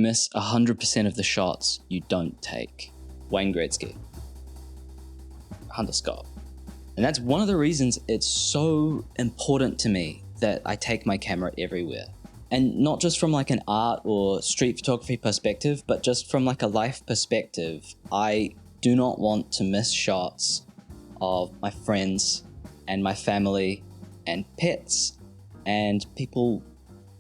miss 100% of the shots you don't take. Wayne Gretzky. Hunter Scott. And that's one of the reasons it's so important to me that I take my camera everywhere. And not just from like an art or street photography perspective, but just from like a life perspective. I do not want to miss shots of my friends and my family and pets and people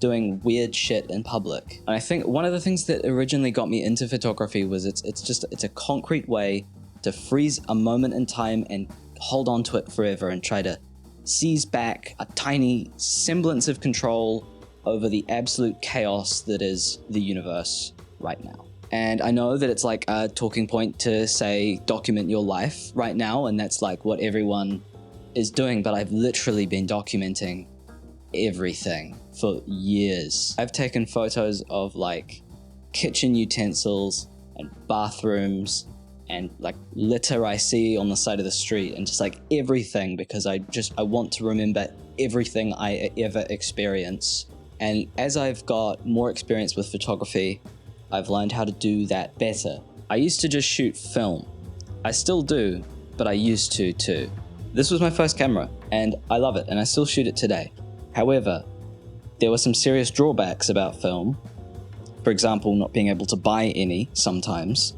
doing weird shit in public. And I think one of the things that originally got me into photography was it's a concrete way to freeze a moment in time and hold on to it forever and try to seize back a tiny semblance of control over the absolute chaos that is the universe right now. And I know that it's like a talking point to say document your life right now, and that's like what everyone is doing, but I've literally been documenting everything for years. I've taken photos of like kitchen utensils and bathrooms and like litter I see on the side of the street and just like everything, because I want to remember everything I ever experience. And as I've got more experience with photography, I've learned how to do that better. I used to just shoot film. I still do, but I used to too. This was my first camera and I love it and I still shoot it today. However, there were some serious drawbacks about film. For example, not being able to buy any sometimes,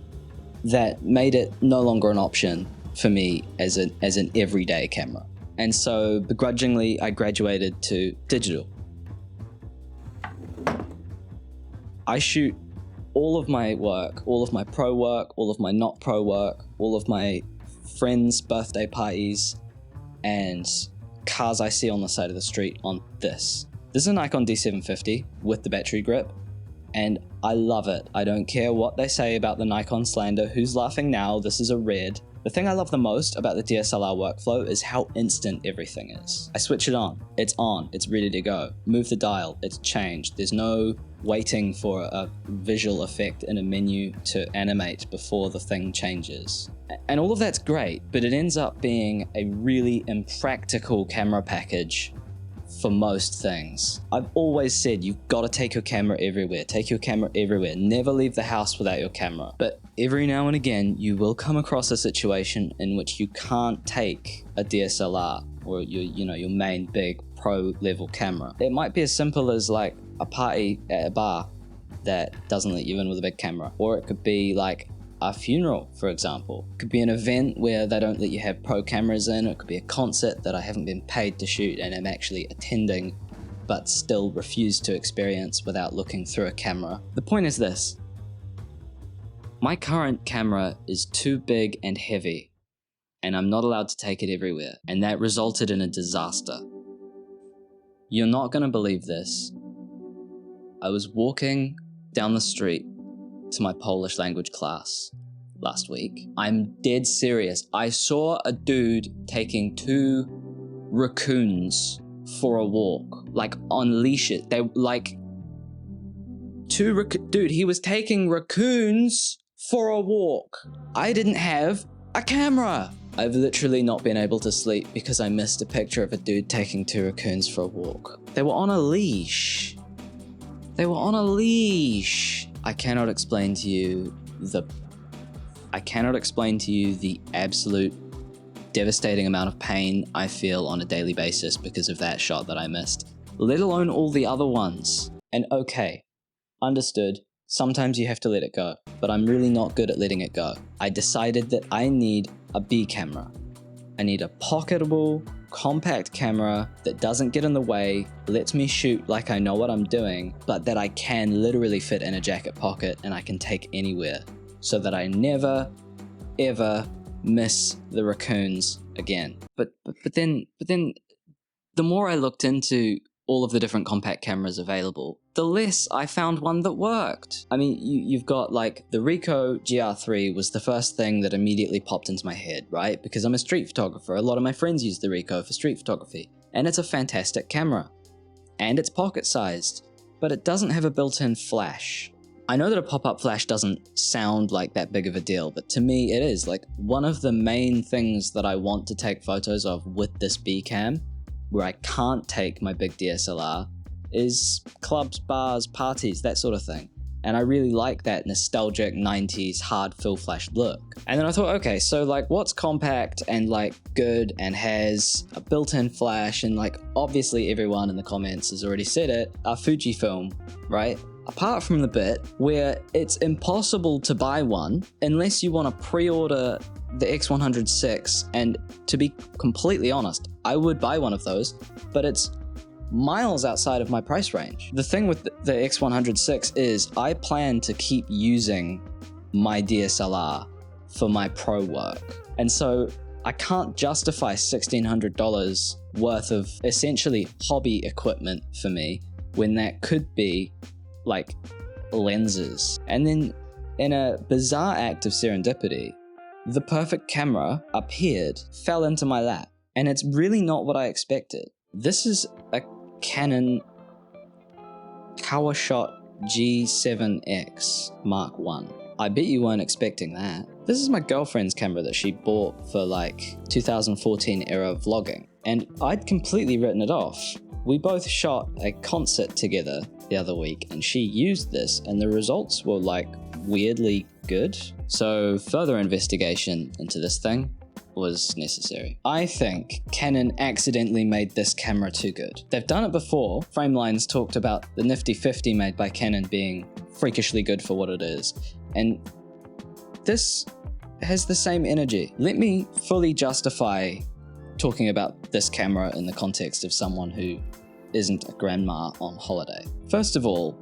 that made it no longer an option for me as an everyday camera. And so begrudgingly, I graduated to digital. I shoot all of my work, all of my pro work, all of my not pro work, all of my friends' birthday parties, and cars I see on the side of the street on this. This is a Nikon D750 with the battery grip, and I love it. I don't care what they say about the Nikon slander. Who's laughing now? This is a red. The thing I love the most about the DSLR workflow is how instant everything is. I switch it on, it's ready to go. Move the dial, it's changed. There's no waiting for a visual effect in a menu to animate before the thing changes. And all of that's great, but it ends up being a really impractical camera package for most things. I've always said you've got to take your camera everywhere. Take your camera everywhere. Never leave the house without your camera. But every now and again, you will come across a situation in which you can't take a DSLR or your main big pro level camera. It might be as simple as like a party at a bar that doesn't let you in with a big camera, or it could be like a funeral, for example. It could be an event where they don't let you have pro cameras in. It could be a concert that I haven't been paid to shoot and am actually attending, but still refuse to experience without looking through a camera. The point is this: my current camera is too big and heavy, and I'm not allowed to take it everywhere, and that resulted in a disaster. You're not gonna believe this. I was walking down the street to my Polish language class last week. I'm dead serious. I saw a dude taking 2 raccoons for a walk, like on leashes. They like dude, he was taking raccoons for a walk. I didn't have a camera. I've literally not been able to sleep because I missed a picture of a dude taking 2 raccoons for a walk. They were on a leash. They were on a leash. I cannot explain to you the absolute devastating amount of pain I feel on a daily basis because of that shot that I missed, let alone all the other ones. And okay, understood, sometimes you have to let it go, but I'm really not good at letting it go. I decided that I need a B camera. I need a pocketable, compact camera that doesn't get in the way, lets me shoot like I know what I'm doing, but that I can literally fit in a jacket pocket and I can take anywhere, so that I never, ever miss the raccoons again. But then the more I looked into all of the different compact cameras available, the less I found one that worked. I mean, you've got like the Ricoh GR3 was the first thing that immediately popped into my head, right? Because I'm a street photographer. A lot of my friends use the Ricoh for street photography, and it's a fantastic camera. And it's pocket-sized, but it doesn't have a built-in flash. I know that a pop-up flash doesn't sound like that big of a deal, but to me it is. Like, one of the main things that I want to take photos of with this B cam, where I can't take my big DSLR, is clubs, bars, parties, that sort of thing. And I really like that nostalgic 90s hard fill flash look. And then I thought, okay, so like what's compact and like good and has a built-in flash, and like obviously everyone in the comments has already said it, a Fujifilm, right? Apart from the bit where it's impossible to buy one unless you want to pre-order the X100VI, and to be completely honest, I would buy one of those, but it's miles outside of my price range. The thing with the X100VI is I plan to keep using my DSLR for my pro work. And so I can't justify $1,600 worth of essentially hobby equipment for me when that could be like lenses. And then in a bizarre act of serendipity, the perfect camera appeared, fell into my lap, and it's really not what I expected. This is a Canon Powershot G7X Mark I. I bet you weren't expecting that. This is my girlfriend's camera that she bought for like 2014 era vlogging, and I'd completely written it off. We both shot a concert together the other week, and she used this, and the results were like weirdly good. So further investigation into this thing was necessary. I think Canon accidentally made this camera too good. They've done it before. Framelines talked about the nifty 50 made by Canon being freakishly good for what it is, and this has the same energy. Let me fully justify talking about this camera in the context of someone who isn't a grandma on holiday. First of all,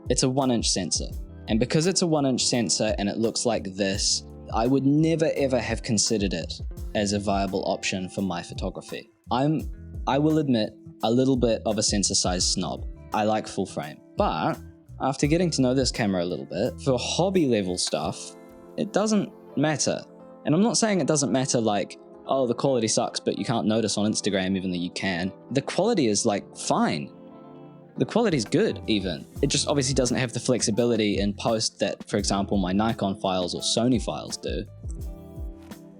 it's a 1-inch sensor, and because it's a 1-inch sensor and it looks like this, I would never ever have considered it as a viable option for my photography. I will admit, a little bit of a sensor size snob. I like full frame, but after getting to know this camera a little bit, for hobby level stuff, it doesn't matter. And I'm not saying it doesn't matter like, oh, the quality sucks, but you can't notice on Instagram even though you can. The quality is like fine. The quality's good even. It just obviously doesn't have the flexibility in post that, for example, my Nikon files or Sony files do.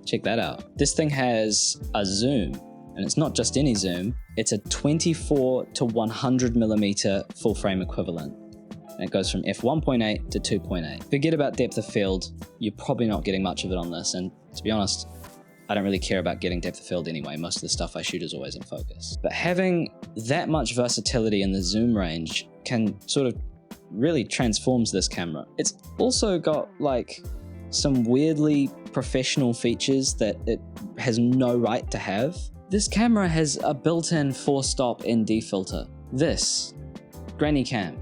Check that out. This thing has a zoom, and it's not just any zoom, it's a 24 to 100 millimeter full frame equivalent. And it goes from f1.8 to 2.8. Forget about depth of field, you're probably not getting much of it on this, and to be honest, I don't really care about getting depth of field anyway. Most of the stuff I shoot is always in focus. But having that much versatility in the zoom range can sort of really transforms this camera. It's also got like some weirdly professional features that it has no right to have. This camera has a built-in 4-stop ND filter. This granny cam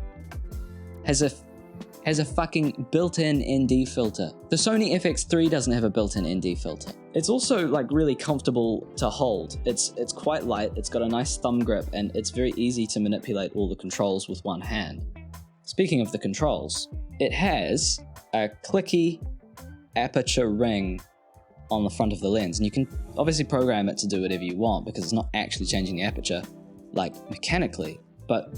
has a fucking built-in ND filter. The Sony FX3 doesn't have a built-in ND filter. It's also like really comfortable to hold. It's quite light, it's got a nice thumb grip, and it's very easy to manipulate all the controls with one hand. Speaking of the controls, it has a clicky aperture ring on the front of the lens, and you can obviously program it to do whatever you want because it's not actually changing the aperture like mechanically, but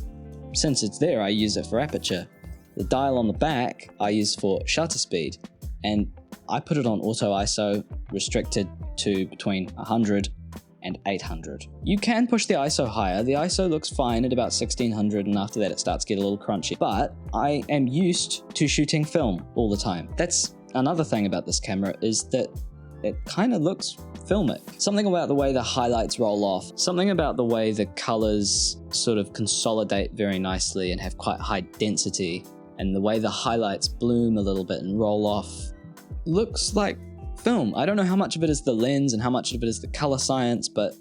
since it's there, I use it for aperture. The dial on the back I use for shutter speed, and I put it on auto ISO, restricted to between 100 and 800. You can push the ISO higher. The ISO looks fine at about 1600, and after that it starts to get a little crunchy, but I am used to shooting film all the time. That's another thing about this camera, is that it kind of looks filmic. Something about the way the highlights roll off, something about the way the colors sort of consolidate very nicely and have quite high density, and the way the highlights bloom a little bit and roll off looks like film. I don't know how much of it is the lens and how much of it is the color science, but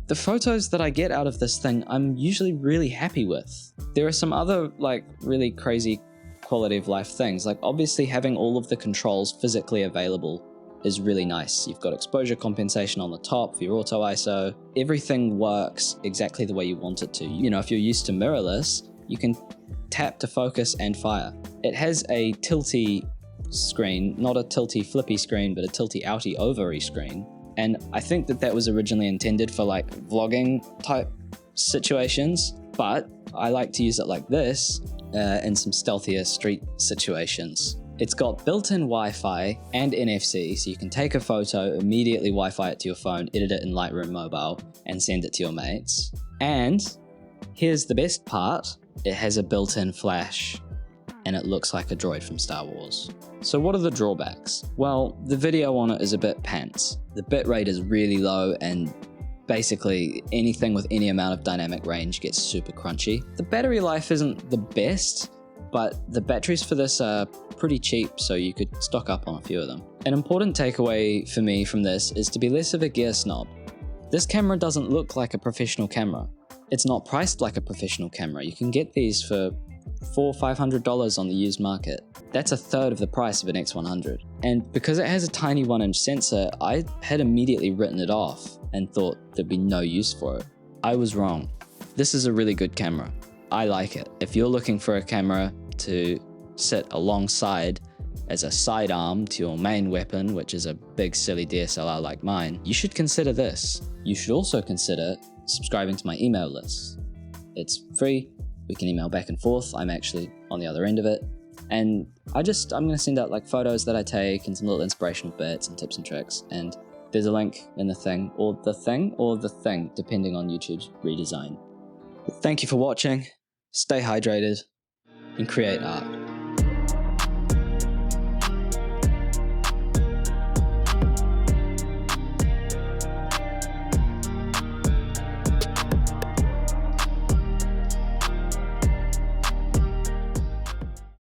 the photos that I get out of this thing, I'm usually really happy with. There are some other like really crazy quality of life things, like obviously having all of the controls physically available is really nice. You've got exposure compensation on the top for your auto ISO. Everything works exactly the way you want it to. You know, if you're used to mirrorless, you can tap to focus and fire. It has a tilty screen, not a tilty flippy screen, but a tilty outy overy screen. And I think that that was originally intended for like vlogging type situations, but I like to use it like this in some stealthier street situations. It's got built-in Wi-Fi and NFC, so you can take a photo, immediately Wi-Fi it to your phone, edit it in Lightroom Mobile, and send it to your mates. And here's the best part, it has a built-in flash. and it looks like a droid from Star Wars. So what are the drawbacks? Well, the video on it is a bit pants. The bitrate is really low, and basically anything with any amount of dynamic range gets super crunchy. The battery life isn't the best, but the batteries for this are pretty cheap, so you could stock up on a few of them. An important takeaway for me from this is to be less of a gear snob. This camera doesn't look like a professional camera. It's not priced like a professional camera. You can get these for $400 or $500 on the used market. That's a third of the price of an X100. And because it has a tiny 1-inch sensor, I had immediately written it off and thought there'd be no use for it. I was wrong. This is a really good camera. I like it. If you're looking for a camera to sit alongside as a sidearm to your main weapon, which is a big silly DSLR like mine, you should consider this. You should also consider subscribing to my email list. It's free. We can email back and forth. I'm actually on the other end of it. And I'm going to send out like photos that I take and some little inspirational bits and tips and tricks. And there's a link in the thing, or the thing, depending on YouTube's redesign. Thank you for watching. Stay hydrated and create art.